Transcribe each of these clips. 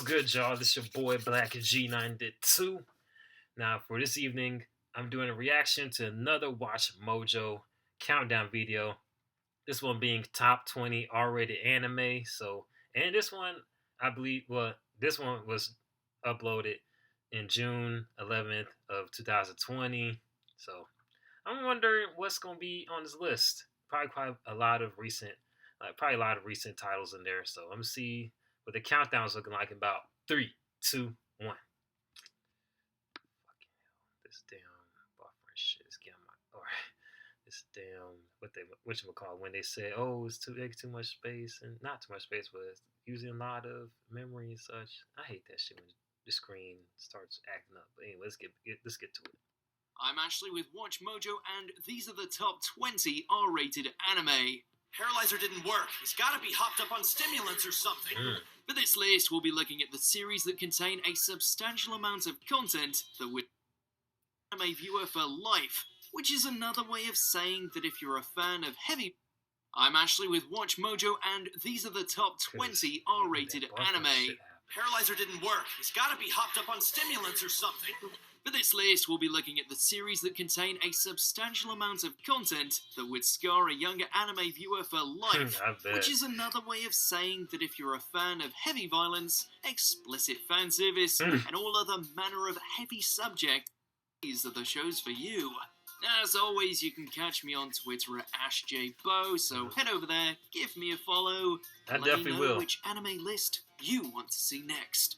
good, y'all? This your boy Blak G 92. Now, for this evening, I'm doing a reaction to another Watch Mojo countdown video. This one being top 20 R-rated anime. And this one, I believe, this one was uploaded in June 11th of 2020. So, I'm wondering what's gonna be on this list. Probably quite a lot of recent, titles in there. So, I'm gonna see what the countdown's looking like in about 3, 2, 1. Fucking hell, this damn buffering shit is getting my this damn whatchamacallit when they say, oh, it's too much space, and not too much space, but it's using a lot of memory and such. I hate that shit when the screen starts acting up. But anyway, let's get to it. I'm Ashley with Watch Mojo, and these are the top 20 R-rated anime. Paralyzer didn't work. He's gotta be hopped up on stimulants or something. For this list, we'll be looking at the series that contain a substantial amount of content that would anime viewer for life, which is another way of saying that if you're a fan of heavy... I'm Ashley with Watch Mojo, and these are the top 20 R-rated anime. Paralyzer didn't work. He's gotta be hopped up on stimulants or something. For this list, we'll be looking at the series that contain a substantial amount of content that would scar a younger anime viewer for life, which is another way of saying that if you're a fan of heavy violence, explicit fan service, and all other manner of heavy subject, these are the shows for you. As always, you can catch me on Twitter at AshJBo, so head over there, give me a follow, and let me know which anime list you want to see next.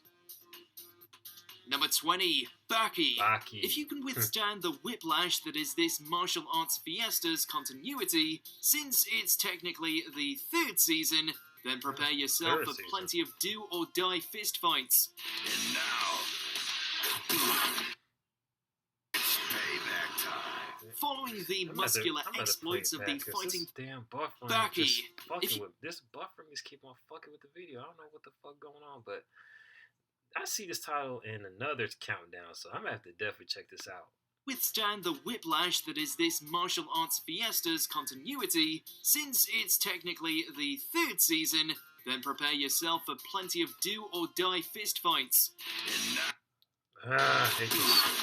Number 20, Baki. If you can withstand the whiplash that is this martial arts fiesta's continuity, since it's technically the 3rd season, then prepare yourself for plenty of do or die fist fights. And now, it's payback time. Following the muscular exploits of the fighting Baki, this buffering is keep on fucking with the video. I don't know what the fuck going on, but I see this title in another countdown, so I'm gonna have to definitely check this out. Withstand the whiplash that is this martial arts fiesta's continuity, since it's technically the 3rd season, then prepare yourself for plenty of do or die fist fights. I hate this shit.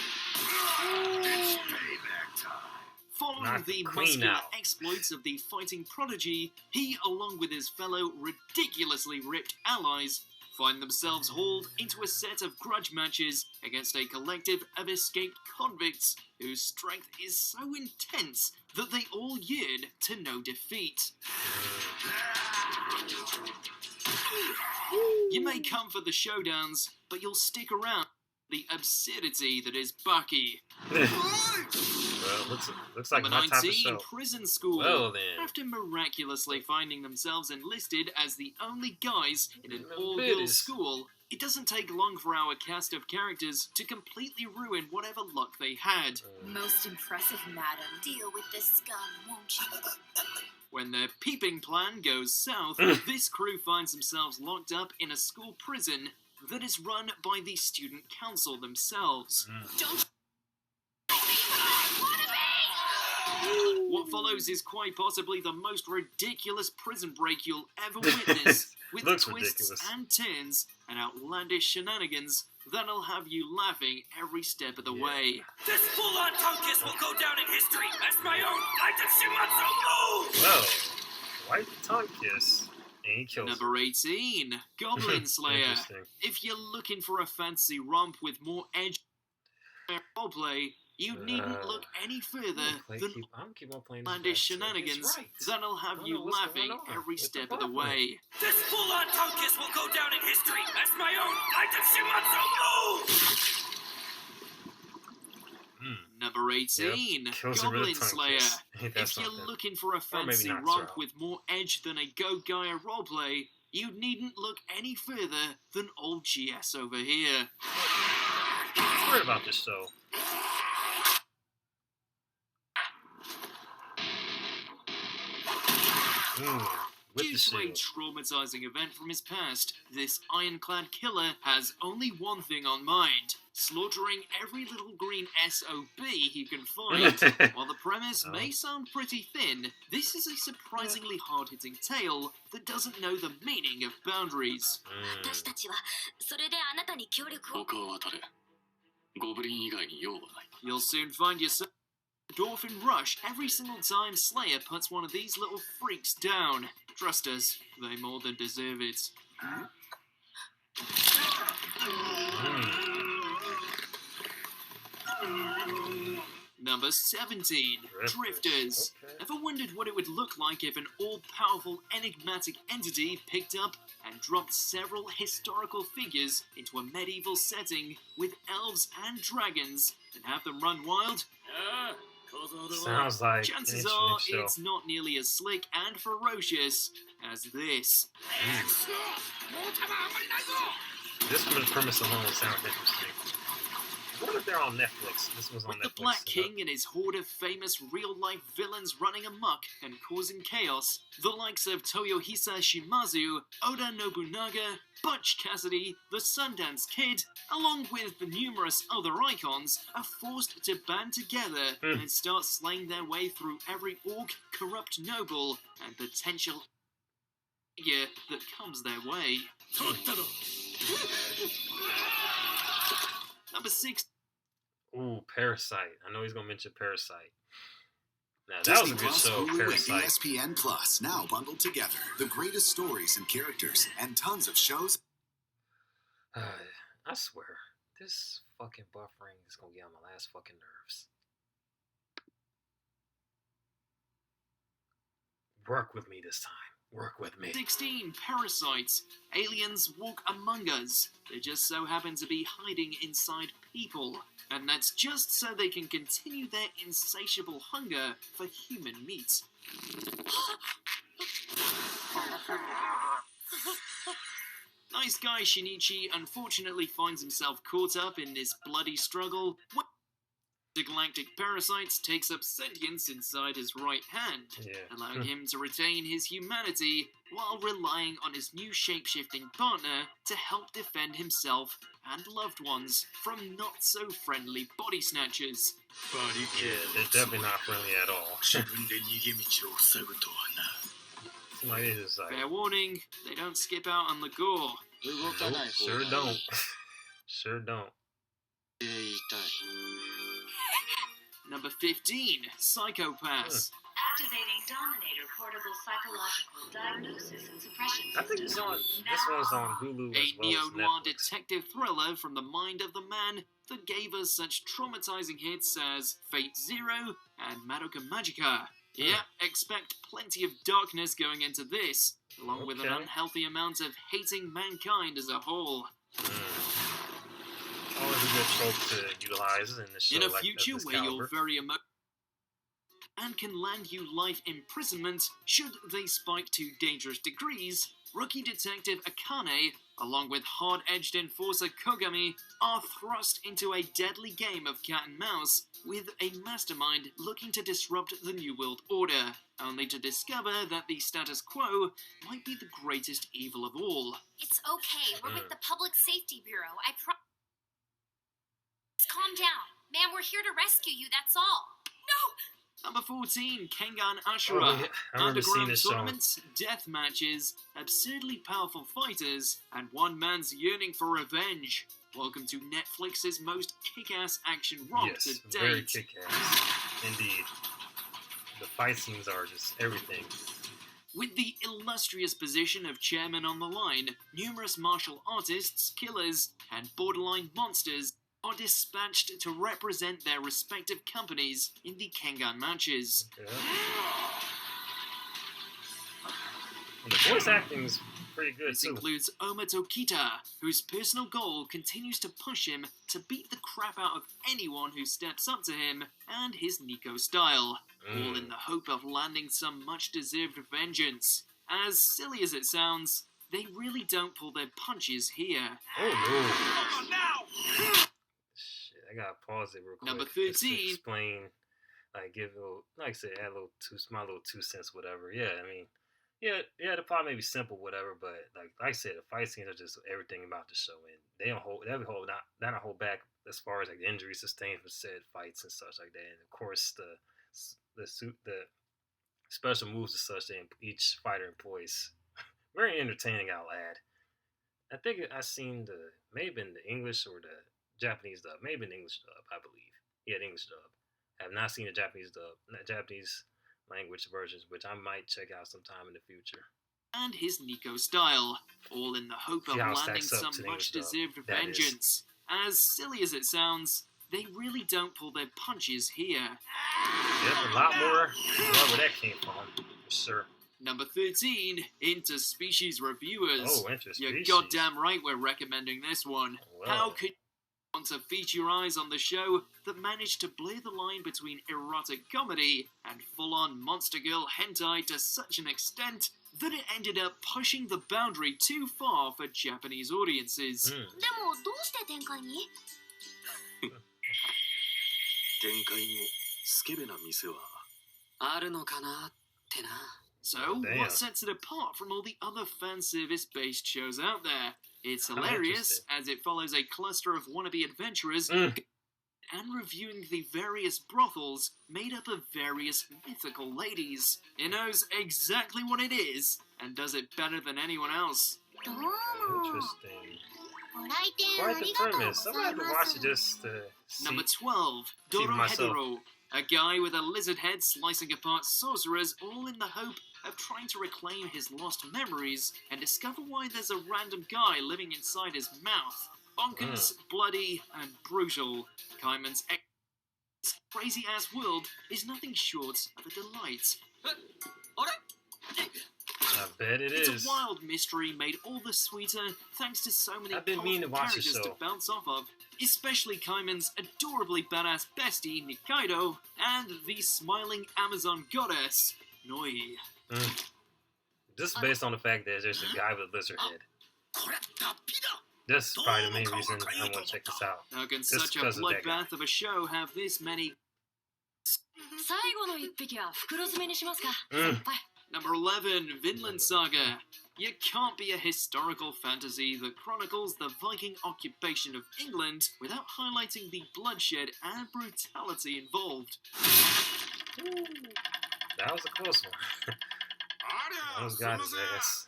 It's payback time. Following the muscular exploits of the fighting prodigy, he, along with his fellow ridiculously ripped allies, find themselves hauled into a set of grudge matches against a collective of escaped convicts whose strength is so intense that they all yearn to know defeat. You may come for the showdowns, but you'll stick around for the absurdity that is Baki. Well, looks like Number my type of 19, show. Prison School. Well, then. After miraculously finding themselves enlisted as the only guys in an all-girls school, it doesn't take long for our cast of characters to completely ruin whatever luck they had. Most impressive, madam. Deal with this scum, won't you? When their peeping plan goes south, this crew finds themselves locked up in a school prison that is run by the student council themselves. Don't What follows is quite possibly the most ridiculous prison break you'll ever witness, with twists and turns and outlandish shenanigans that'll have you laughing every step of the way. This full-on tongue kiss will go down in history as my own Light of Shimatsu move! Well, white tongue kiss. And he kills Number 18, Goblin Slayer. If you're looking for a fancy romp with more edge roleplay, you needn't look any further than outlandish shenanigans that'll have you laughing every step of the way. This full-on tongue kiss will go down in history as my own Light of Shimatsu move! Number 18, Goblin Slayer. If you're looking for a fancy romp with more edge than a Go Gaia roleplay, you needn't look any further than old GS over here. What's weird about this show? Due to a traumatizing event from his past, this ironclad killer has only one thing on mind: slaughtering every little green SOB he can find. While the premise may sound pretty thin, this is a surprisingly hard-hitting tale that doesn't know the meaning of boundaries. You'll soon find yourself endorphin rush every single time Slayer puts one of these little freaks down. Trust us, they more than deserve it. Number 17, Drifters. Okay. Ever wondered what it would look like if an all-powerful enigmatic entity picked up and dropped several historical figures into a medieval setting with elves and dragons and have them run wild? Sounds like Chances are it's not nearly as slick and ferocious as this. This premise alone sounds interesting. What if they're on Netflix? This was on With Netflix. the Blak King and his horde of famous real-life villains running amok and causing chaos, the likes of Toyohisa Shimazu, Oda Nobunaga, Butch Cassidy, the Sundance Kid, along with the numerous other icons, are forced to band together and start slaying their way through every orc, corrupt noble, and potential figure that comes their way. Number 6. Ooh, Parasite. I know he's gonna mention Parasite. Now that was a good show, Parasite. ESPN Plus now bundled together. The greatest stories and characters and tons of shows. I swear, this fucking buffering is gonna get on my last fucking nerves. Work with me this time. Work with me. 16. Parasites. Aliens walk among us. They just so happen to be hiding inside people. And that's just so they can continue their insatiable hunger for human meat. Nice guy Shinichi unfortunately finds himself caught up in this bloody struggle. The galactic parasite takes up sentience inside his right hand, allowing him to retain his humanity while relying on his new shape-shifting partner to help defend himself and loved ones from not-so-friendly body snatchers. Yeah, they're definitely not friendly at all. Fair warning, they don't skip out on the gore. Nope, sure don't. Sure don't. Number 15, Psychopaths. Activating Dominator Portable Psychological Diagnosis and Suppression. I think this one's on Hulu as A well as neo-noir Netflix. detective thriller from the mind of the man that gave us such traumatizing hits as Fate Zero and Madoka Magica. Yeah, expect plenty of darkness going into this, along with an unhealthy amount of hating mankind as a whole. Always a good trope to utilize in the show. In a like future this where caliber. you're very emotional and can land you life imprisonment should they spike to dangerous degrees, rookie detective Akane, along with hard-edged enforcer Kogami, are thrust into a deadly game of cat and mouse with a mastermind looking to disrupt the New World Order, only to discover that the status quo might be the greatest evil of all. It's okay. We're with the Public Safety Bureau. Calm down. Ma'am, we're here to rescue you, that's all. No! Number 14, Kengan Ashura. I remember seeing Underground this show. tournaments, death matches, absurdly powerful fighters, and one man's yearning for revenge. Welcome to Netflix's most kick-ass action romp Yes, to very date. kick-ass. Indeed. The fight scenes are just everything. With the illustrious position of chairman on the line, numerous martial artists, killers, and borderline monsters are dispatched to represent their respective companies in the Kengan matches. Yeah. And the voice acting's pretty good This too. includes Oma Tokita, whose personal goal continues to push him to beat the crap out of anyone who steps up to him and his Nico style, all in the hope of landing some much-deserved vengeance. As silly as it sounds, they really don't pull their punches here. Oh no! Come on now! Shit, I gotta pause it real quick. Number just to 13. explain, like, give a little, like I said, add a little my little 2 cents, whatever. Yeah, I mean, yeah, the plot may be simple, whatever, but like I said, the fight scenes are just everything about the show, and they don't hold back as far as like injuries sustained from said fights and such like that. And of course, the special moves and such that each fighter employs. Very entertaining, I'll add. I think I seen maybe in the English or the Japanese dub, maybe in the English dub, I believe. Yeah, the English dub. I have not seen the Japanese dub, Japanese language versions, which I might check out sometime in the future. And his Nico style, all in the hope of landing some much-deserved vengeance. As silly as it sounds, they really don't pull their punches here. Yep, a lot more. Wherever that came from, for sure. Number 13, Interspecies Reviewers. Oh, Interspecies. You're goddamn right we're recommending this one. Whoa. How could you want to feature your eyes on the show that managed to blur the line between erotic comedy and full-on monster girl hentai to such an extent that it ended up pushing the boundary too far for Japanese audiences? でもどうして展開に？展開にスケベな店はあるのかなってな。 So, what sets it apart from all the other fan service-based shows out there? It's hilarious, as it follows a cluster of wannabe adventurers and reviewing the various brothels made up of various mythical ladies. It knows exactly what it is, and does it better than anyone else. Interesting. Quite the premise. I'm going to watch it just to see. Number 12, Dorohedoro. A guy with a lizard head slicing apart sorcerers, all in the hope of trying to reclaim his lost memories and discover why there's a random guy living inside his mouth. Bonkers, bloody, and brutal. Kaiman's crazy-ass world is nothing short of a delight. I bet it's a wild mystery made all the sweeter thanks to so many powerful characters to bounce off of, especially Kaiman's adorably badass bestie Nikaido and the smiling Amazon goddess Noi. Just based on the fact that there's a guy with a lizard head. That's probably the main reason I want to check this out. How can such a bloodbath of a show have this many? Number 11, Vinland Saga. You can't be a historical fantasy that chronicles the Viking occupation of England without highlighting the bloodshed and brutality involved. That was a close one. That was God's ass.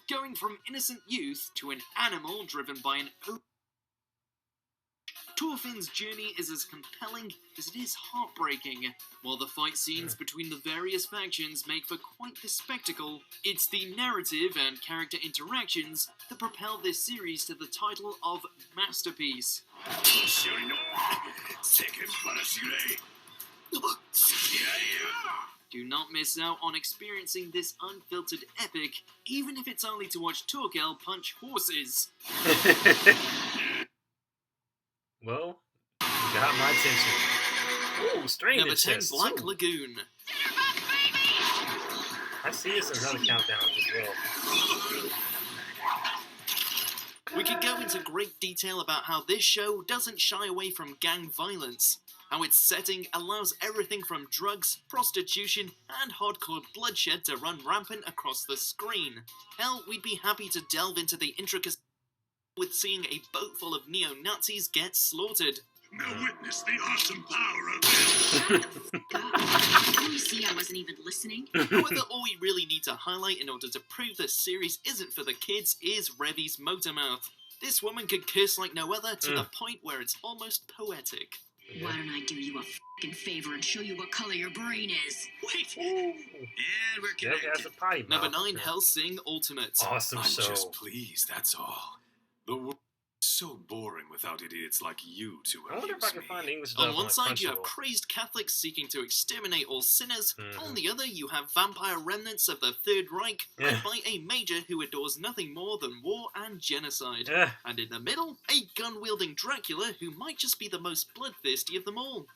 Going from innocent youth to an animal driven by an Thorfinn's journey is as compelling as it is heartbreaking. While the fight scenes between the various factions make for quite the spectacle, it's the narrative and character interactions that propel this series to the title of Masterpiece. Do not miss out on experiencing this unfiltered epic, even if it's only to watch Torkel punch horses. Well, you got my attention. Ooh, strain Number 10, Black Lagoon. I see it's another countdown as well. We could go into great detail about how this show doesn't shy away from gang violence, how its setting allows everything from drugs, prostitution, and hardcore bloodshed to run rampant across the screen. Hell, we'd be happy to delve into the intricacies with seeing a boat full of neo-Nazis get slaughtered. Now witness the awesome power of this. Can you see I wasn't even listening? However, all we really need to highlight in order to prove this series isn't for the kids is Revi's motormouth. This woman could curse like no other to the point where it's almost poetic. Why don't I do you a f***ing favor and show you what color your brain is? Wait! Yeah, we're connected. Number 9, Hellsing Ultimate. Awesome show. I'm just pleased, that's all. The world is so boring without idiots like you to amuse me. I wonder if I can find English dub on one side, you have Crunchyroll. crazed Catholics seeking to exterminate all sinners. On the other, you have vampire remnants of the Third Reich, led by a major who adores nothing more than war and genocide. And in the middle, a gun-wielding Dracula who might just be the most bloodthirsty of them all.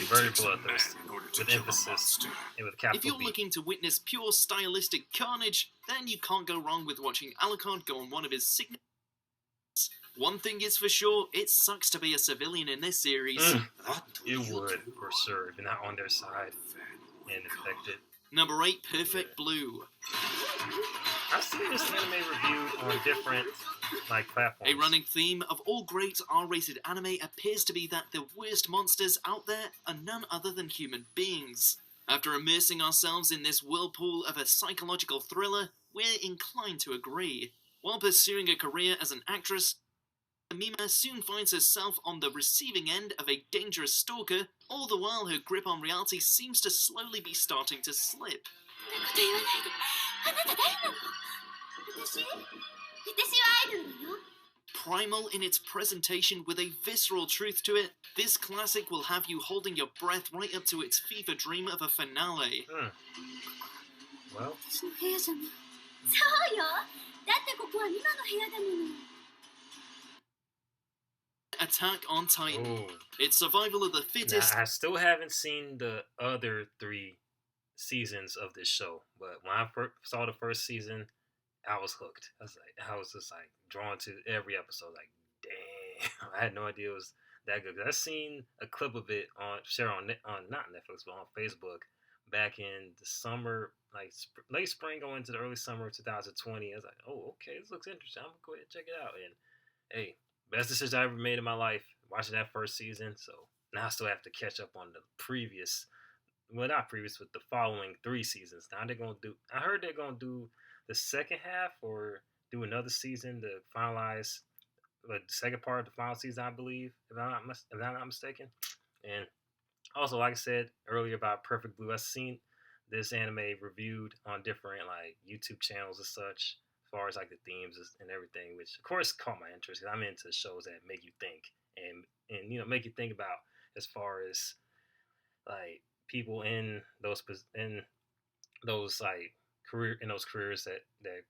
Very bloodthirsty, with emphasis, and with capital If you're B. looking to witness pure stylistic carnage, then you can't go wrong with watching Alucard go on one of his signature. One thing is for sure, it sucks to be a civilian in this series. You would, for sure, if you're not on their side and infected. Number 8, Perfect Blue. I've seen this anime reviewed on different platforms. A running theme of all great R-rated anime appears to be that the worst monsters out there are none other than human beings. After immersing ourselves in this whirlpool of a psychological thriller, we're inclined to agree. While pursuing a career as an actress, Mima soon finds herself on the receiving end of a dangerous stalker, all the while her grip on reality seems to slowly be starting to slip. Primal in its presentation with a visceral truth to it, this classic will have you holding your breath right up to its fever dream of a finale. Well. Attack on Titan. Ooh. It's survival of the fittest. Now, I still haven't seen the other 3 seasons of this show, but when I saw the first season, I was hooked. I was just drawn to every episode. Damn, I had no idea it was that good. I've seen a clip of it on not Netflix, but on Facebook back in the summer, late spring going into the early summer of 2020. I was like, oh, okay, this looks interesting. I'm gonna go ahead and check it out. And hey, best decision I ever made in my life watching that first season. So now I still have to catch up on the the following 3 seasons. Now I heard they're gonna do the second half or do another season to finalize the second part of the final season, I believe, if I'm not mistaken. And also, like I said earlier about Perfect Blue, I've seen this anime reviewed on different YouTube channels and such, as far as the themes and everything, which of course caught my interest because I'm into shows that make you think and make you think about as far as people in those careers that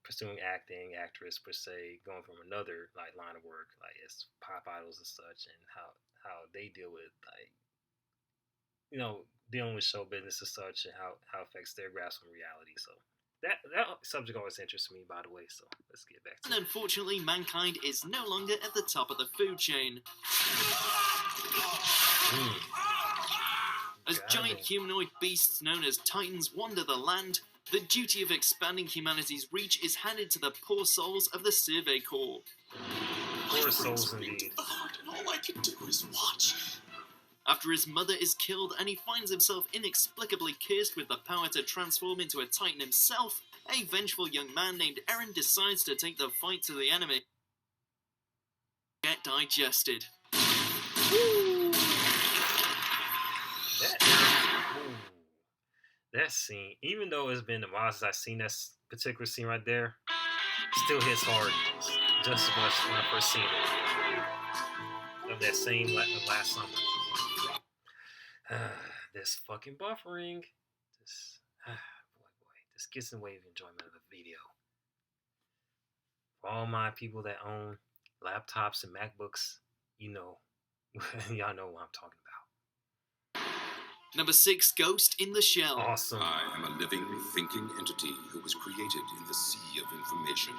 pursuing acting, actress per se, going from another line of work as pop idols and such, and how they deal with dealing with show business and such, and how it affects their grasp on reality. So that subject always interests me, by the way. So let's get back to it. And unfortunately, mankind is no longer at the top of the food chain. As giant humanoid beasts known as Titans wander the land, the duty of expanding humanity's reach is handed to the poor souls of the Survey Corps. Poor souls indeed. All I can do is watch. After his mother is killed and he finds himself inexplicably cursed with the power to transform into a Titan himself, a vengeful young man named Eren decides to take the fight to the enemy. Get digested. That scene, even though it's been a while since I've seen that particular scene right there, still hits hard just as much when I first seen it. Of that same last summer. This fucking buffering. This gets in the way of enjoyment of the video. For all my people that own laptops and MacBooks, y'all know what I'm talking about. Number 6, Ghost in the Shell. Awesome. I am a living, thinking entity who was created in the sea of information.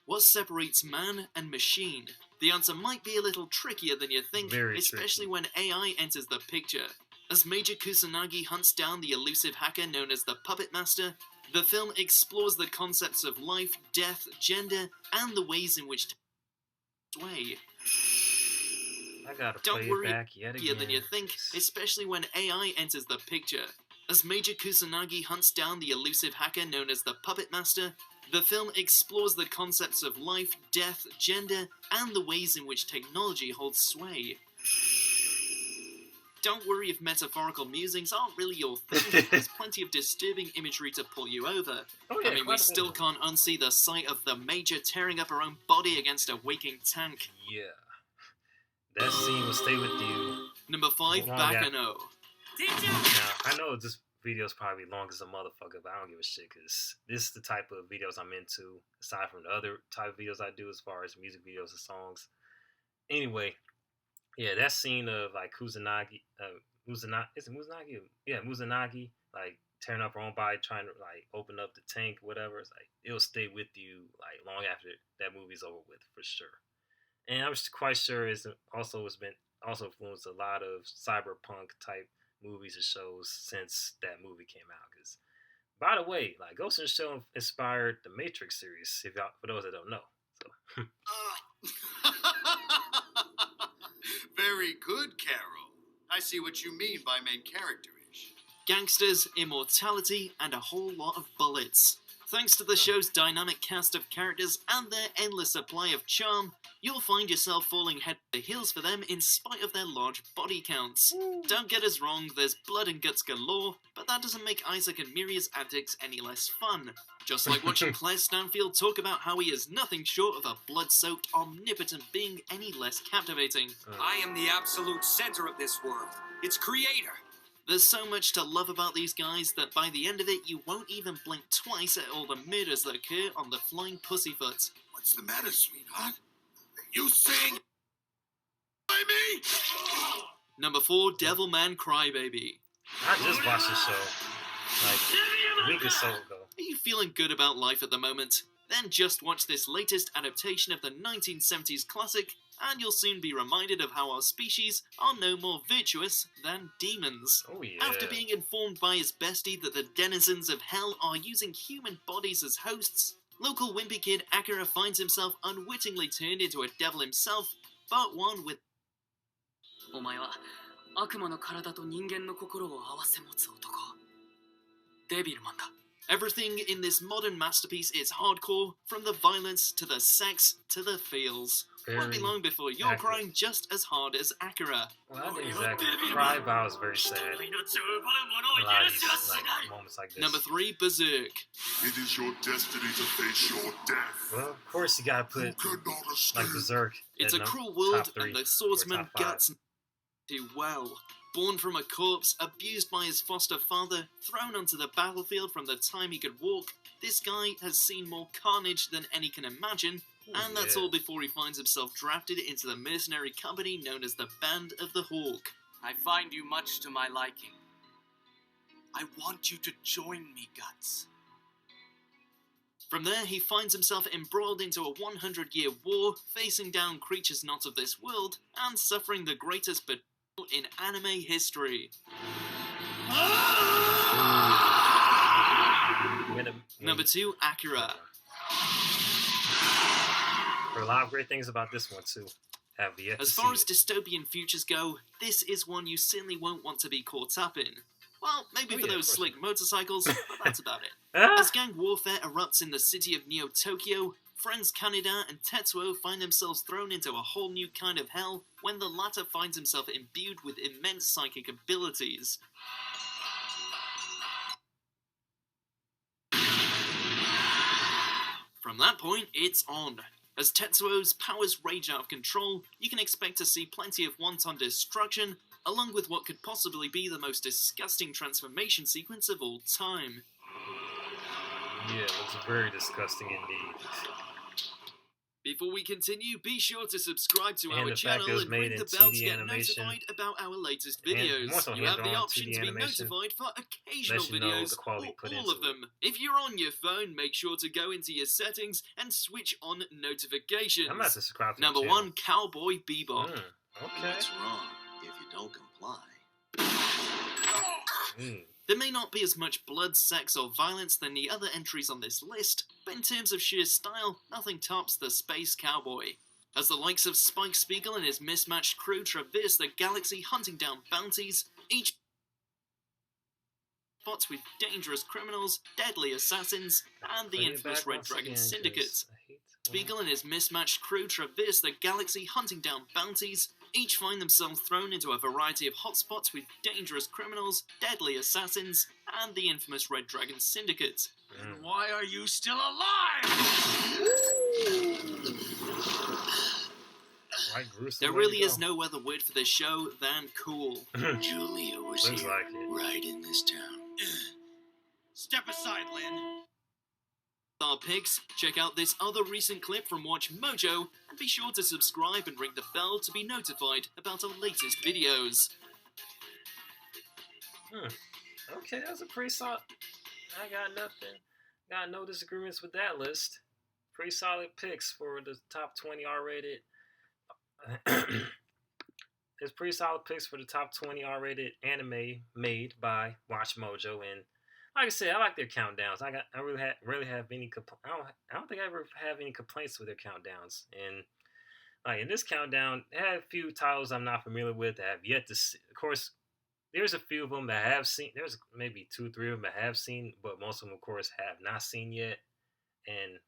What separates man and machine? The answer might be a little trickier than you think, especially when AI enters the picture. As Major Kusanagi hunts down the elusive hacker known as the Puppet Master, the film explores the concepts of life, death, gender, and the ways in which sway. I gotta play it back yet again. Than you think, especially when AI enters the picture. As Major Kusanagi hunts down the elusive hacker known as the Puppet Master, the film explores the concepts of life, death, gender, and the ways in which technology holds sway. Don't worry if metaphorical musings aren't really your thing. There's plenty of disturbing imagery to pull you over. We still can't unsee the sight of the Major tearing up her own body against a waking tank. Yeah. That scene will stay with you. Number 5, Bakano. Now, I know this video's probably long as a motherfucker, but I don't give a shit, because this is the type of videos I'm into, aside from the other type of videos I do as far as music videos and songs. Anyway, yeah, that scene of Kusanagi, Muzanagi? Yeah, Muzanagi, tearing up her own body, trying to open up the tank, whatever. It's it'll stay with you long after that movie's over with, for sure. And I'm quite sure it's also influenced a lot of cyberpunk type movies and shows since that movie came out. Because By the way, like Ghost in the Shell inspired the Matrix series. If y'all, for those that don't know, so Very good, Carol. I see what you mean by main character-ish. Gangsters, immortality, and a whole lot of bullets. Thanks to the show's dynamic cast of characters and their endless supply of charm, you'll find yourself falling head over heels for them in spite of their large body counts. Don't get us wrong, there's blood and guts galore, but that doesn't make Isaac and Miria's antics any less fun. Just like watching Claire Stanfield talk about how he is nothing short of a blood-soaked, omnipotent being any less captivating. I am the absolute center of this world. Its creator. There's so much to love about these guys that by the end of it, you won't even blink twice at all the murders that occur on the Flying Pussyfoot. What's the matter, sweetheart? You sing by me? Number 4, Devilman Crybaby. I just watched the show like a week or so ago. Are you feeling good about life at the moment? Then just watch this latest adaptation of the 1970s classic, and you'll soon be reminded of how our species are no more virtuous than demons. Oh yeah. After being informed by his bestie that the denizens of hell are using human bodies as hosts, local wimpy kid Akira finds himself unwittingly turned into a devil himself, but one with お前は悪魔の体と人間の心を合わせ持つ男。デビルマンだ。 Everything in this modern masterpiece is hardcore, from the violence to the sex to the feels. Won't be long before you're accurate. crying just as hard as Akira. Well, I didn't exactly cry, but I was very sad. A lot of these like moments like this. Number 3, Berserk. It is your destiny to face your death. Well, of course you gotta put like Berserk. It's a at cruel world, top 3 and the or swordsman top 5. guts too well. Born from a corpse, abused by his foster father, thrown onto the battlefield from the time he could walk, this guy has seen more carnage than any can imagine, and that's all before he finds himself drafted into the mercenary company known as the Band of the Hawk. I find you much to my liking. I want you to join me, Guts. From there, he finds himself embroiled into a 100-year war, facing down creatures not of this world, and suffering the greatest betrayal in anime history. Number 2, Akira. There are a lot of great things about this one too. Have yet As to far see as dystopian futures go, this is one you certainly won't want to be caught up in. Well, maybe for those slick motorcycles, but that's about it. As gang warfare erupts in the city of Neo-Tokyo, friends Kaneda and Tetsuo find themselves thrown into a whole new kind of hell when the latter finds himself imbued with immense psychic abilities. From that point, it's on. As Tetsuo's powers rage out of control, you can expect to see plenty of wanton destruction, along with what could possibly be the most disgusting transformation sequence of all time. Yeah, it looks very disgusting indeed. Before we continue, be sure to subscribe to And our the fact channel it was and made ring in the bell to 2D get animation. notified about our latest And videos. more so You have the hand-drawn option 2D to be animation. notified for occasional Lets you know videos, the quality or put all into of them. If you're on your phone, make sure to go into your settings and switch on notifications. I'm about to subscribe to Number the 1, Cowboy Bebop. Okay. What's wrong if you don't comply? There may not be as much blood, sex, or violence than the other entries on this list, but in terms of sheer style, nothing tops the Space Cowboy. As the likes of Spike Spiegel and his mismatched crew traverse the galaxy hunting down bounties, each spots with dangerous criminals, deadly assassins, and the infamous Red Dragon Syndicate. Spiegel and his mismatched crew traverse the galaxy hunting down bounties, each find themselves thrown into a variety of hotspots with dangerous criminals, deadly assassins, and the infamous Red Dragon Syndicate. Then why are you still alive? There really is no other word for this show than cool. Julia was Looks here, like it. right in this town. Step aside, Lynn. Our picks, check out this other recent clip from Watch Mojo, and be sure to subscribe and ring the bell to be notified about our latest videos. Okay, that's a pretty solid. I got nothing. Got no disagreements with that list. Pretty solid picks for the top 20 R-rated. There's pretty solid picks for the top 20 R-rated anime made by Watch Mojo, and like I said, I like their countdowns. I really have any I don't think I ever have any complaints with their countdowns. And like in this countdown, they had a few titles I'm not familiar with that I have yet to see. Of course, there's a few of them that I have seen. There's maybe 2, 3 of them I have seen, but most of them, of course, have not seen yet.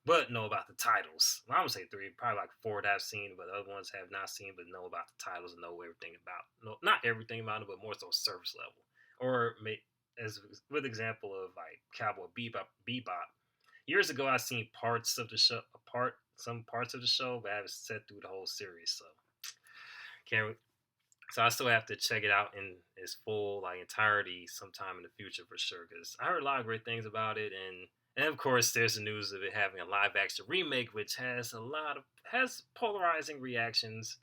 But know about the titles. Well, I would say 3, probably like 4 that I've seen, but the other ones have not seen, but know about the titles and know everything about. No, not everything about it, but more so surface level. Or as with example of like Cowboy Bebop. Years ago, I seen parts of the show, some parts of the show, but I haven't sat through the whole series, so can't. So I still have to check it out in its full like entirety sometime in the future for sure. Because I heard a lot of great things about it, and of course there's the news of it having a live action remake, which has has polarizing reactions.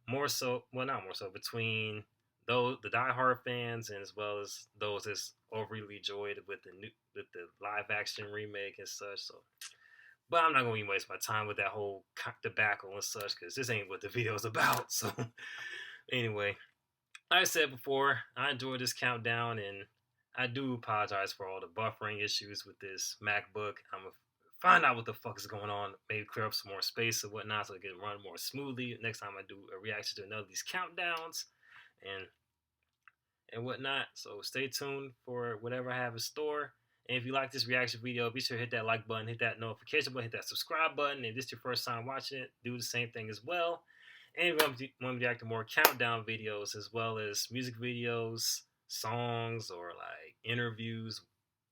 More so, well, not more so, between those the diehard fans and as well as those that's overly joyed with the live action remake and such. So, but I'm not gonna even waste my time with that whole debacle and such because this ain't what the video is about. So, anyway, like I said before, I enjoyed this countdown, and I do apologize for all the buffering issues with this MacBook. I'm gonna find out what the fuck is going on. Maybe clear up some more space and whatnot so it can run more smoothly next time I do a reaction to another of these countdowns and whatnot. So stay tuned for whatever I have in store. And if you like this reaction video, be sure to hit that like button, hit that notification button, hit that subscribe button. If this is your first time watching it, do the same thing as well. And if you want me to react to more countdown videos as well as music videos, songs, or like interviews,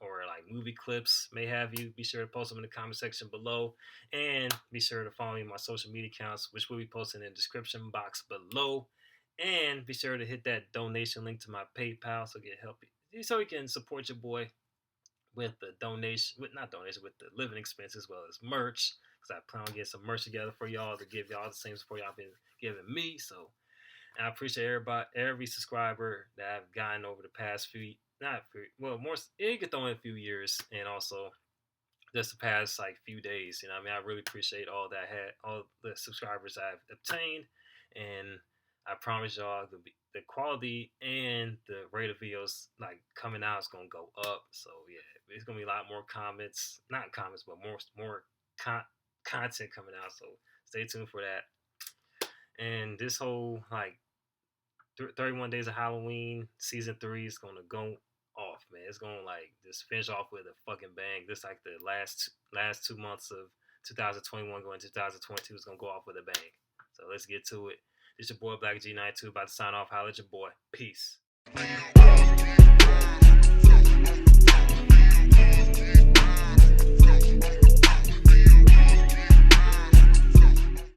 or like movie clips, may have you, be sure to post them in the comment section below. And be sure to follow me on my social media accounts, which will be posted in the description box below. And be sure to hit that donation link to my PayPal so you can support your boy with the with the living expenses as well as merch. Because I plan on getting some merch together for y'all to give y'all the same support y'all been giving me. So and I appreciate every subscriber that I've gotten over the past it could throw in a few years, and also just the past like few days. You know what I mean? I really appreciate all the subscribers I've obtained, and I promise y'all the quality and the rate of videos like coming out is gonna go up. So yeah, it's gonna be a lot more not comments, but more content coming out. So stay tuned for that. And this whole like 31 Days of Halloween season 3 is gonna go off, man. It's gonna like just finish off with a fucking bang. This like the last 2 months of 2021 going to 2022 is gonna go off with a bang. So let's get to it. It's your boy Blak G 92 about to sign off. Holla at your boy. Peace.